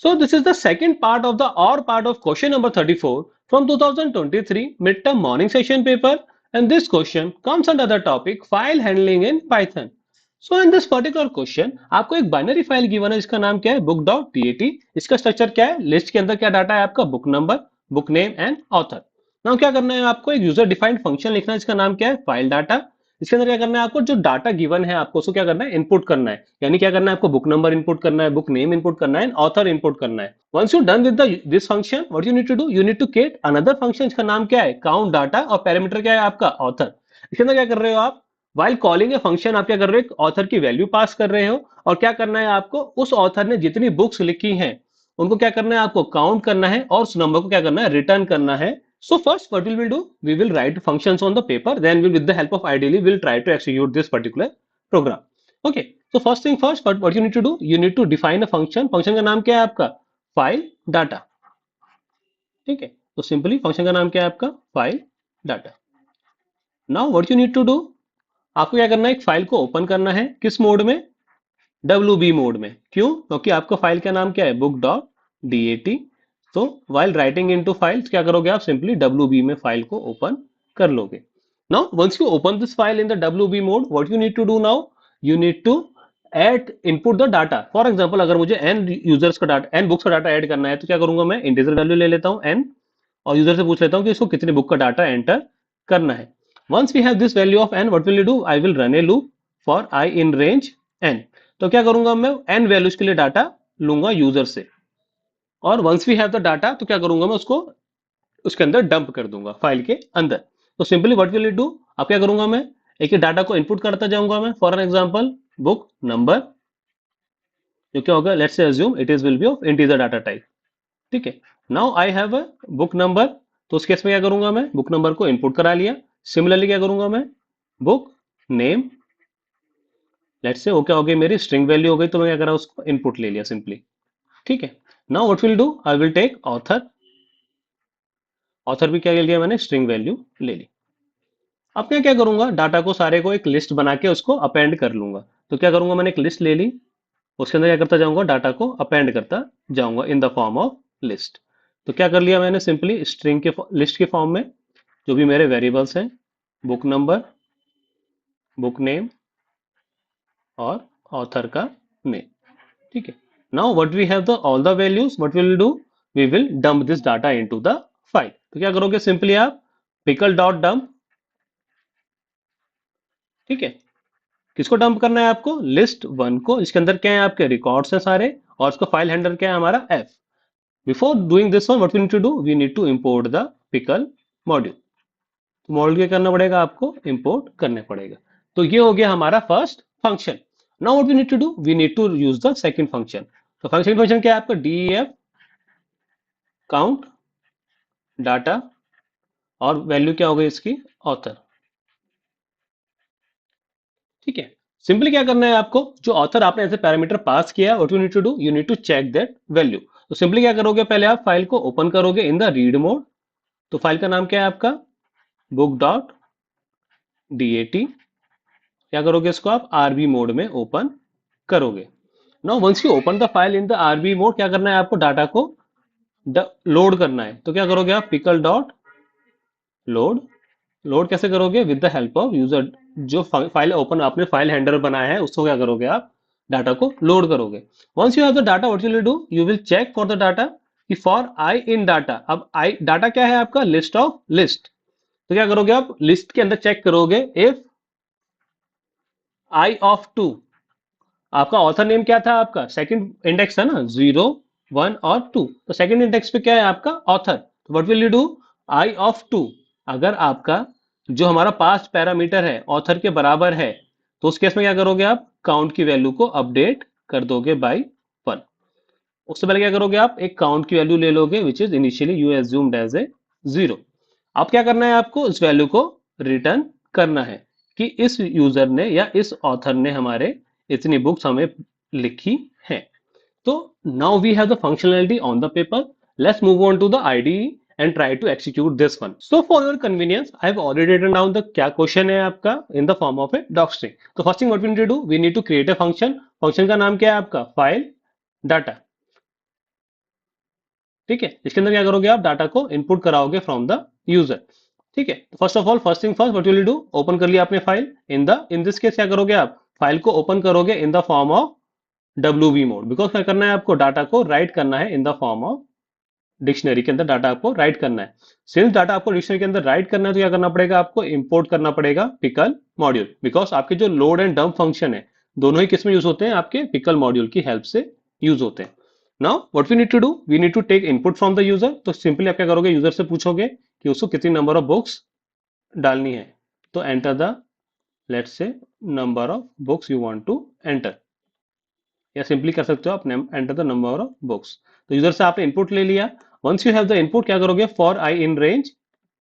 So this is the second part of the or part of question number 34 from 2023 midterm morning session paper, and this question comes under the topic file handling in Python. So in this particular question आपको एक binary file given है जिसका नाम क्या है book.dat। इसका structure क्या है, लिस्ट के अंदर क्या डाटा है आपका book number, book name and author. Now क्या करना है आपको, एक यूजर डिफाइंड फंक्शन लिखना है जिसका नाम क्या है फाइल डाटा। इसके अंदर क्या करना है आपको, जो डाटा गिवन है आपको उसको क्या करना है इनपुट करना है। यानी क्या करना है आपको, बुक नंबर इनपुट करना है, बुक नेम इनपुट करना है, ऑथर इनपुट करना है। Once you done with this function what you need to do, you need to create another function जिसका नाम क्या है काउंट डाटा, और पैरामीटर क्या है आपका ऑथर। इसके अंदर क्या कर रहे हो आप, वाइल कॉलिंग ए फंक्शन आप क्या कर रहे हो, ऑथर की वैल्यू पास कर रहे हो, और क्या करना है आपको, उस ऑथर ने जितनी बुक्स लिखी हैं उनको क्या करना है आपको काउंट करना है, और उस नंबर को क्या करना है रिटर्न करना है। So first what we will do, we will write functions on the paper, then we with the help of IDE we'll try to execute this particular program. Okay, so first thing first, what you need to do, you need to define a function। function का नाम क्या है आपका file data. ठीक है, तो simply function का नाम क्या है आपका file data. Now what you need to do, आपको क्या करना है, एक फाइल को ओपन करना है, किस मोड में, WB मोड में। क्यों, क्योंकि आपका फाइल का नाम क्या है book.dat। तो while writing into files क्या करोगे आप, सिंपली WB में फाइल को ओपन कर लोगे। Now once you open this file in the WB mode what you need to do, now you need to add input the data. For example अगर मुझे n users का डाटा, n books का data add करना है, तो क्या करूंगा मैं, इंटीजर वैल्यू ले लेता हूं n, और यूजर से पूछ लेता हूं कि इसको कितने बुक का डाटा एंटर करना है। Once we have this value of n what will you do, I will run a loop for i in range n। तो क्या करूंगा मैं, n वैल्यूज के लिए डाटा लूंगा यूजर से, और once we have the data तो क्या करूंगा मैं, उसको उसके अंदर डंप कर दूंगा फाइल के अंदर। तो simply what will it do, अब क्या करूंगा मैं, एक ही डाटा को इनपुट करता जाऊंगा मैं। For an example book number, जो क्या होगा, let's say assume it is will be of integer data type. ठीक है, now I have a book number, तो उस केस में क्या करूंगा मैं, बुक नंबर को इनपुट करा लिया। सिमिलरली क्या करूंगा मैं, बुक नेम, लेट्स से वो क्या हो गई, मेरी स्ट्रिंग वैल्यू हो गई, तो मैं क्या करा, उसको इनपुट ले लिया सिंपली। ठीक है, now what will do, I will take author, author भी क्या ले लिया मैंने, स्ट्रिंग वैल्यू ले ली। अब मैं क्या करूंगा, डाटा को सारे को एक लिस्ट बना के उसको अपेंड कर लूंगा। तो क्या करूंगा, मैंने एक लिस्ट ले ली, उसके अंदर क्या करता जाऊंगा, डाटा को अपेंड करता जाऊंगा in the form of list. तो क्या कर लिया मैंने, सिंपली स्ट्रिंग के लिस्ट के फॉर्म में जो भी मेरे वेरिएबल्स हैं, बुक नंबर, बुक नेम और ऑथर का नेम। ठीक है, now what we have the all the values, what will do, we will dump this data into the file. तो क्या करोगे, सिंपली आप पिकल डॉट डंप। ठीक है, किसको डंप करना है आपको, लिस्ट वन को, इसके अंदर क्या है आपके रिकॉर्ड्स हैं सारे, और उसका फाइल हैंडलर क्या है हमारा F. Before doing this one what we need to do, we need to import the pickle module. तो मॉड्यूल क्या करना पड़ेगा आपको, इंपोर्ट करने पड़ेगा। तो ये हो गया हमारा first function. Now what we need to do, we need to use the second function. तो फंक्शन क्या है आपका, def काउंट डाटा, और वैल्यू क्या हो गई इसकी, ऑथर। ठीक है, सिंपली क्या करना है आपको, जो ऑथर आपने ऐसे पैरामीटर पास किया, what you need to do, you need to check that value. तो सिंपली क्या करोगे, पहले आप फाइल को ओपन करोगे इन द रीड मोड। तो फाइल का नाम क्या है आपका बुक डॉट dat। क्या करोगे, इसको आप आरबी मोड में ओपन करोगे। Now once you open the file in the RB mode, क्या करना है आपको, डाटा को लोड करना है। तो क्या करोगे आप, पिकल डॉट लोड। लोड कैसे करोगे, with the help of user, जो फाइल ओपन आपने फाइल हैंडलर बनाया है उसको क्या करोगे आप, डाटा को लोड करोगे। Once you have the data what you will do, you will check for the data कि फॉर आई इन डाटा। अब आई डाटा क्या है आपका, लिस्ट ऑफ लिस्ट। तो क्या करोगे आप, लिस्ट के अंदर चेक करोगे इफ आई ऑफ टू, आपका ऑथर नेम क्या था, आपका सेकंड इंडेक्स था ना, 0 1 और 2। तो सेकंड इंडेक्स पे क्या है आपका ऑथर। तो what will you do, I of 2, अगर आपका जो हमारा पास्ट पैरामीटर है ऑथर के बराबर है, तो उस केस में क्या करोगे आप, काउंट की वैल्यू को अपडेट कर दोगे बाई 1। उससे पहले क्या करोगे आप, एक काउंट की वैल्यू ले लोगे which is initially you assumed as a 0। अब क्या करना है आपको, इस वैल्यू को रिटर्न करना है कि इस यूजर ने या इस ऑथर ने हमारे इतनी बुक्स हमें लिखी है। तो now we have the functionality on the paper, let's move on to the IDE and try to execute this one. So for your convenience, I have already written down the क्या question है आपका in the form of a docstring. तो first thing what we need to do, we need to create a function. function का नाम क्या है आपका, file data. ठीक है, इसके अंदर क्या करोगे आप, डाटा को इनपुट कराओगे फ्रॉम द यूजर। ठीक है, first of all, first thing first, what will do, open कर लिया आपने फाइल इन दिस केस क्या करोगे आप, फाइल को ओपन करोगे in the form of WB mode, because क्या करना है आपको, डाटा को राइट करना है इन द फॉर्म ऑफ डिक्शनरी के अंदर, डाटा आपको राइट करना है। सिंस डाटा आपको डिक्शनरी के अंदर राइट करना है, तो क्या करना पड़ेगा आपको, इंपोर्ट करना पड़ेगा पिकल मॉड्यूल, बिकॉज आपके जो लोड एंड डंप फंक्शन है, दोनों ही किस में यूज होते हैं, आपके पिकल मॉड्यूल की हेल्प से यूज होते हैं। Now what we need to do, we need to take input from the user. तो सिंपली आप क्या करोगे, यूजर से पूछोगे कि उसको कितनी नंबर ऑफ बुक्स डालनी है। तो enter the, let's say, number of books you want to enter, या सिंपली कर सकते हो आप enter the number of books. तो यूजर से आपने इनपुट ले लिया। Once you have the input, क्या करोगे, for i in range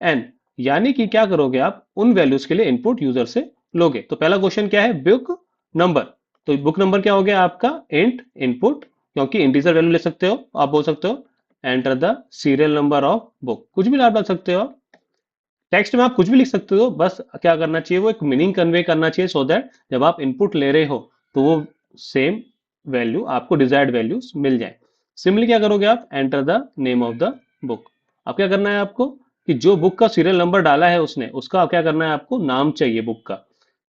n, यानी कि क्या करोगे आप, उन वैल्यूज के लिए इनपुट यूजर से लोगे। तो पहला क्वेश्चन क्या है, बुक नंबर। तो बुक नंबर क्या हो गया आपका, इंट इनपुट, क्योंकि इंटीजर वैल्यू ले सकते हो, आप बोल सकते हो enter the serial number of book, कुछ भी आप डाल सकते हो। टेक्स्ट में आप कुछ भी लिख सकते हो, बस क्या करना चाहिए, वो एक मीनिंग कन्वे करना चाहिए, सो दैट जब आप इनपुट ले रहे हो तो वो सेम वैल्यू आपको, डिजायर्ड वैल्यूज मिल जाए। सिमिलरली क्या करोगे आप, enter the name of the book. अब क्या करना है आपको, कि जो बुक का सीरियल नंबर डाला है उसने, उसका क्या करना है आपको, नाम चाहिए बुक का।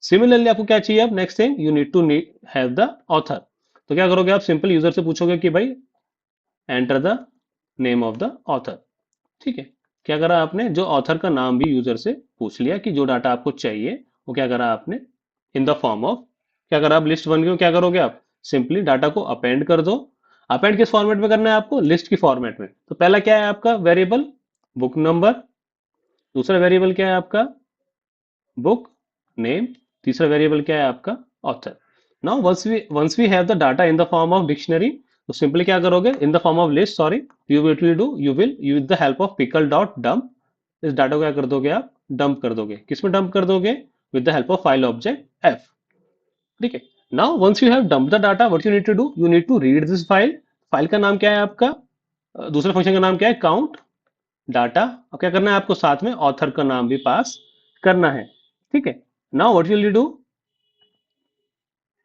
सिमिलरली आपको क्या चाहिए, अब next thing, you need to have the author. तो क्या करोगे आप, सिंपल यूजर से पूछोगे कि भाई enter the name of the author. ठीक है, क्या करा आपने, जो ऑथर का नाम भी यूजर से पूछ लिया, कि जो डाटा आपको चाहिए वो क्या करा आपने, इन द फॉर्म ऑफ, क्या करा आप, लिस्ट वन को क्या करोगे आप, सिंपली डाटा को अपेंड कर दो। अपेंड किस फॉर्मेट में करना है आपको, लिस्ट की फॉर्मेट में। तो पहला क्या है आपका वेरिएबल, बुक नंबर। दूसरा वेरिएबल क्या है आपका, बुक नेम। तीसरा वेरिएबल क्या है आपका, author. Now once we have the data in the form of dictionary, तो सिंपली क्या करोगे, in the form of list, sorry, you will do, you will use the help of pickle dot dump, इस data को क्या कर दोगे आप, dump कर दोगे। किसमें डंप कर दोगे, with the help of file object F. ठीक है, now once you have dump the data, what you need to do, you need to read this file. File का नाम क्या है आपका, दूसरे फंक्शन का नाम क्या है, काउंट डाटा। और क्या करना है आपको, साथ में ऑथर का नाम भी पास करना है। ठीक है, now what will you do,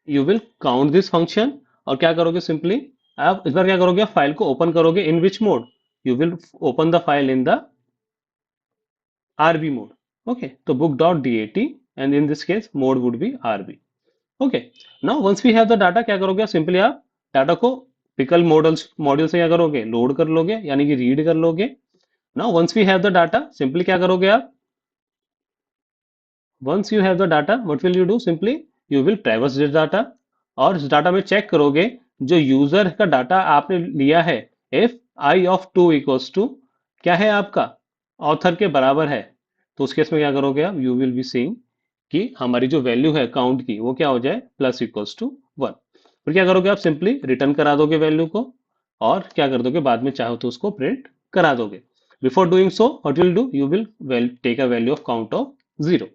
you will count this function. और क्या करोगे, सिंपली आप इस बार क्या करोगे, फाइल को ओपन करोगे in which mode, you will open the file in the RB mode. Okay, so book.dat, and in this case mode would be RB. Okay, now once we have the data, क्या करोगे, simply आप data को pickle module से क्या करोगे, load कर लोगे, यानी कि रीड कर लोगे। Now once we have the data, simply क्या करोगे आप, once you have the data, what will you do, simply you will traverse this data, और इस डाटा में चेक करोगे जो यूजर का डाटा आपने लिया है, if I of two equals to क्या है आपका, ऑथर के बराबर है, तो उस केस में क्या करोगे आप, यू विल बी सीइंग कि हमारी जो वैल्यू है काउंट की, वो क्या हो जाए, प्लस इक्वल्स टू वन। फिर क्या करोगे आप, सिंपली रिटर्न करा दोगे वैल्यू को, और क्या कर दोगे, बाद में चाहो तो उसको प्रिंट करा दोगे। Before doing so what will do, you will take a value of count of zero.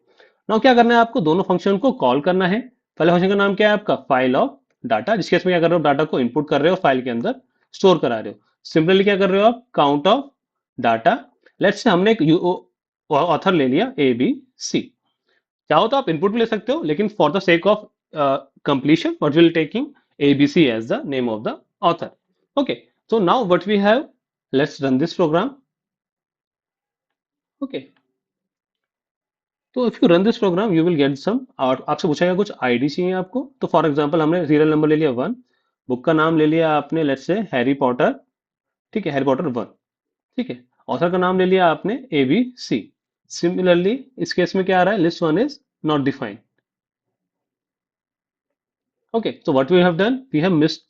Now क्या करना है आपको, दोनों फंक्शन को कॉल करना है। पहले फंक्शन का नाम क्या है आपका, फाइल ऑफ डाटा, जिस केस में क्या कर रहे हो, डाटा को इनपुट कर रहे हो, फाइल के अंदर स्टोर करा रहे हो। सिंपली क्या कर रहे हो आप, count of data. Let's say हमने एक ऑथर ले लिया ABC। चाहो तो आप इनपुट भी ले सकते हो, लेकिन for the sake of completion what will taking ABC as the name of the author. Okay, so now what we have, let's run this program. Okay, तो if you run this program you will get some, और आपसे पूछेगा कुछ ID चाहिए आपको। तो for example हमने serial number ले लिया 1, बुक का नाम ले लिया आपने, लेट्स से हैरी पॉटर। ठीक है, हैरी पॉटर 1। ठीक है, ऑथर का नाम ले लिया आपने ABC। सिमिलरली इस केस में क्या आ रहा है, list one is not defined. Okay, so what we have done, we have missed,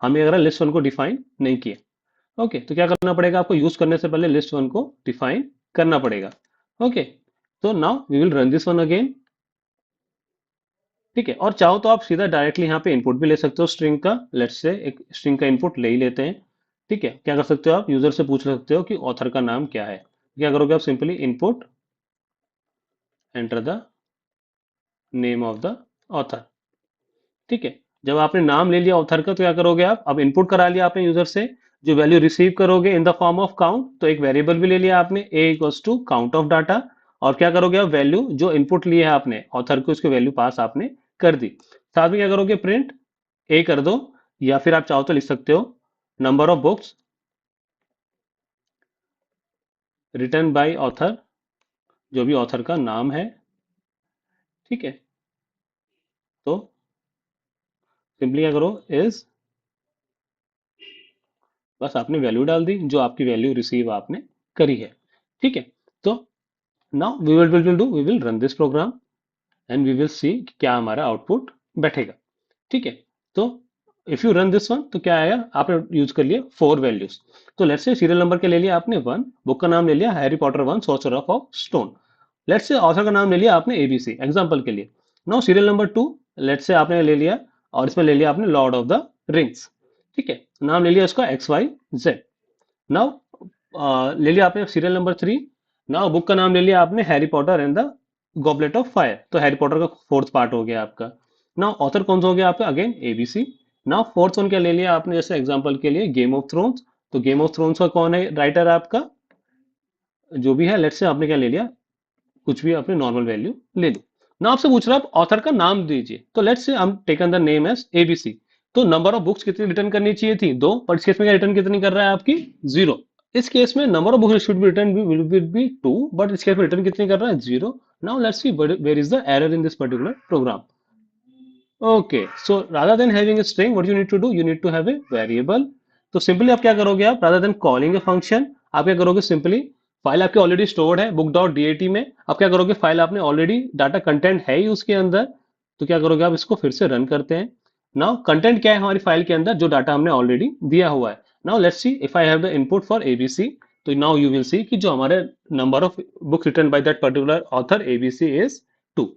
हमें अगर लिस्ट वन को डिफाइन नहीं किया। ओके, तो क्या करना पड़ेगा आपको, यूज करने से पहले लिस्ट वन को डिफाइन करना पड़ेगा। ओके, तो now we will run this one again. ठीक है, और चाहो तो आप सीधा डायरेक्टली यहाँ पे इनपुट भी ले सकते हो स्ट्रिंग का। लेट्स से एक स्ट्रिंग का इनपुट ले ही लेते हैं। ठीक है, क्या कर सकते हो आप, यूजर से पूछ सकते हो कि ऑथर का नाम क्या है। क्या करोगे आप, simply input enter the name of the author. ठीक है, जब आपने नाम ले लिया ऑथर का, तो क्या करोगे आप, अब इनपुट करा लिया आपने यूजर से, जो वैल्यू रिसीव करोगे in the form of count, तो एक वेरिएबल भी ले लिया आपने, a equals to count of data. और क्या करोगे आप, वैल्यू जो इनपुट ली है आपने ऑथर को, उसकी वैल्यू पास आपने कर दी। साथ में क्या करोगे, प्रिंट a कर दो, या फिर आप चाहो तो लिख सकते हो number of books written by author, जो भी ऑथर का नाम है, ठीक है। तो सिंपली क्या करो, इज, बस आपने वैल्यू डाल दी जो आपकी वैल्यू रिसीव आपने करी है, ठीक है। तो now we will run this program and we will see क्या हमारा आउटपुट बैठेगा, ठीक है। तो if you run this one तो क्या आएगा, आपने यूज कर लिया 4 वैल्यूज। तो लेट्स से सीरियल नंबर के ले लिया आपने 1, बुक का नाम ले लिया Harry Potter 1 sorcerer of stone. Let's say author का नाम ले लिया आपने एबीसी एग्जांपल के लिए। Now serial number 2, let's say आपने ले लिया और इसमें ले लिया आपने लॉर्ड ऑफ द रिंग्स, ठीक है। नाम ले लिया इसका XYZ। नाउ ले लिया आपने सीरियल नंबर 3। नाउ बुक का नाम ले लिया आपने Harry Potter and the goblet of fire, तो हैरी पॉटर का फोर्थ पार्ट हो गया आपका। नाउ ऑथर कौन सा हो गया आपका, again ABC. Now fourth one क्या ले लिया आपने, जैसे एग्जांपल के लिए गेम ऑफ थ्रोन्स, तो गेम ऑफ थ्रोन्स का कौन है राइटर आपका, जो भी है लेट्स से आपने क्या ले लिया, कुछ भी आपने नॉर्मल वैल्यू ले ली। ना आपसे पूछ रहा है आप ऑथर का नाम दीजिए, तो लेट्स से हम taken the name as ABC. तो नंबर ऑफ बुक्स कितनी रिटर्न करनी चाहिए थी, 2, पर इस केस में क्या रिटर्न कितनी कर रहा है आपकी, 0। इस केस में number of books should be return will be 2, but इस केस में रिटर्न कितनी कर रहा है, 0। Now let's see where is the error in this particular program. Okay, so rather than having a string, what you need to do, you need to have a variable. तो simply आप क्या करोगे, आप rather than calling a function, आप क्या करोगे, simply file आपकी already stored है book डॉट dat में, आप क्या करोगे, फाइल आपने ऑलरेडी डाटा कंटेंट है ही उसके अंदर, तो क्या करोगे आप इसको फिर से रन करते हैं। नाउ कंटेंट क्या है हमारी फाइल के अंदर, जो डाटा हमने ऑलरेडी दिया हुआ है। Now let's see if I have the input for ABC, तो नाउ यू विल सी कि जो हमारे number of books written by that particular author ABC is 2।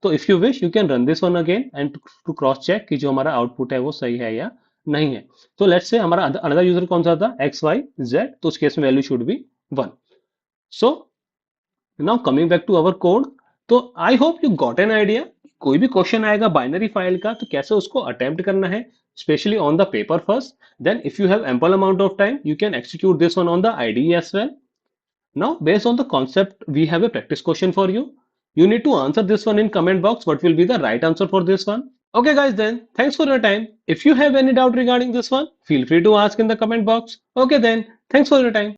तो if you wish you can run this one again and to cross check कि जो हमारा output है वो सही है या नहीं है। तो लेट्स से हमारा अनदर यूजर कौन सा था, XYZ, तो उस केस में value should be 1। So now coming back to our code, तो I hope you got an idea. कोई भी क्वेश्चन आएगा बाइनरी फाइल का तो कैसे उसको अटेम्प्ट करना है, specially on the paper first, then if you have ample amount of time you can execute this one on the IDE as well. Now, based on the concept, we have a practice question for you. You need to answer this one in comment box. What will be the right answer for this one? Okay, guys, then thanks for your time. If you have any doubt regarding this one, feel free to ask in the comment box. Okay, then thanks for your time.